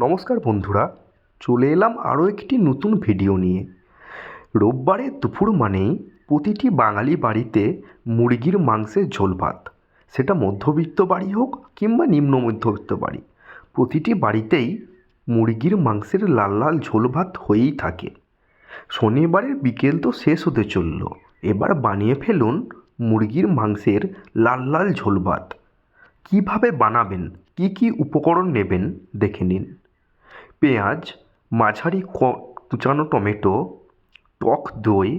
নমস্কার বন্ধুরা, চলে এলাম আরও একটি নতুন ভিডিও নিয়ে। রোববারে দুপুর মানেই প্রতিটি বাঙালি বাড়িতে মুরগির মাংসের ঝোল ভাত, সেটা মধ্যবিত্ত বাড়ি হোক কিংবা নিম্ন মধ্যবিত্ত বাড়ি, প্রতিটি বাড়িতেই মুরগির মাংসের লাল লাল ঝোল ভাত হয়েই থাকে। শনিবারের বিকেল তো শেষ হতে চলল, এবার বানিয়ে ফেলুন মুরগির মাংসের লাল লাল ঝোল ভাত। কীভাবে বানাবেন, কি কি উপকরণ নেবেন দেখে নিন। পেঁয়াজ, মাঝারি কুচানো টমেটো, টক দই,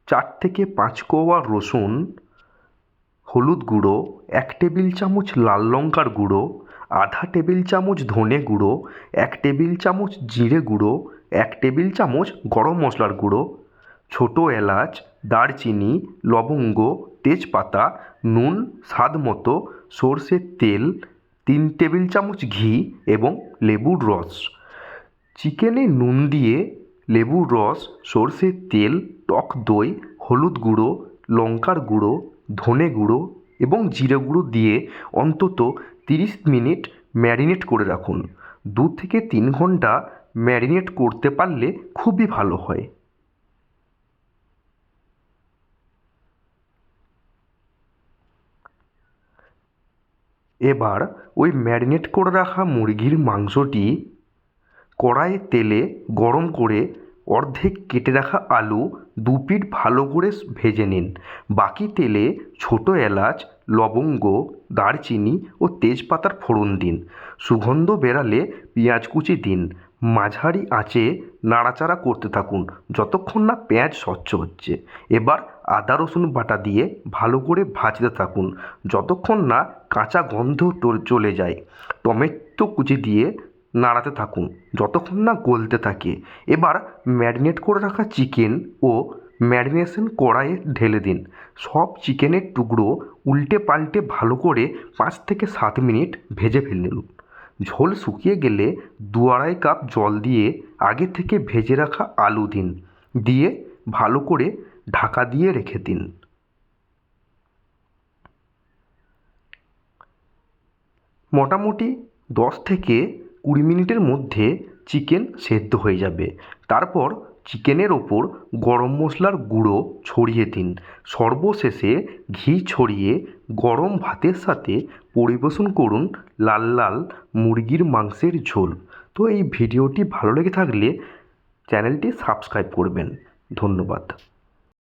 4 থেকে 5 কোয়া রসুন, হলুদ গুঁড়ো 1 টেবিল চামচ, লাল লঙ্কার গুঁড়ো আধা টেবিল চামচ, ধনে গুঁড়ো 1 টেবিল চামচ, জিরে গুঁড়ো 1 টেবিল চামচ, গরম মশলার গুঁড়ো, ছোটো এলাচ, দারচিনি, লবঙ্গ, তেজপাতা, নুন স্বাদ মতো, সরষের তেল 3 টেবিল চামচ, ঘি এবং লেবুর রস। চিকেনে নুন দিয়ে লেবুর রস, সরষের তেল, টক দই, হলুদ গুঁড়ো, লঙ্কার গুঁড়ো, ধনে গুঁড়ো এবং জিরে গুঁড়ো দিয়ে অন্তত 30 মিনিট ম্যারিনেট করে রাখুন। 2 থেকে 3 ঘন্টা ম্যারিনেট করতে পারলে খুবই ভালো হয়। এবার ওই ম্যারিনেট করে রাখা মুরগির মাংসটি কড়াইয়ে তেলে গরম করে অর্ধেক কেটে রাখা আলু 2 পিঠ ভালো করে ভেজে নিন। বাকি তেলে ছোটো এলাচ, লবঙ্গ, দারচিনি ও তেজপাতার ফোড়ন দিন। সুগন্ধ বেরালে পেঁয়াজ কুচি দিন। মাঝারি আঁচে নাড়াচাড়া করতে থাকুন যতক্ষণ না পেঁয়াজ স্বচ্ছ হচ্ছে। এবার আদা রসুন বাটা দিয়ে ভালো করে ভাজতে থাকুন যতক্ষণ না কাঁচা গন্ধ চলে যায়। টমেটো কুচি দিয়ে নাড়াতে থাকুন যতক্ষণ না গলতে থাকে। এবার ম্যারিনেট করে রাখা চিকেন ও ম্যারিনেশন কড়াইয়ে ঢেলে দিন। সব চিকেনের টুকরো উল্টে পাল্টে ভালো করে 5 থেকে 7 মিনিট ভেজে ফেলুন। ঝোল শুকিয়ে গেলে 2-2.5 কাপ জল দিয়ে আগে থেকে ভেজে রাখা আলু দিন, দিয়ে ভালো করে ঢাকা দিয়ে রেখে দিন। মোটামুটি 10 থেকে 20 মিনিটের মধ্যে চিকেন সেদ্ধ হয়ে যাবে। তারপর চিকেনের ওপর গরম মশলার গুঁড়ো ছড়িয়ে দিন। সর্বশেষে ঘি ছড়িয়ে গরম ভাতের সাথে পরিবেশন করুন লাল লাল মুরগির মাংসের ঝোল। তো এই ভিডিওটি ভালো লেগে থাকলে চ্যানেলটি সাবস্ক্রাইব করবেন। ধন্যবাদ।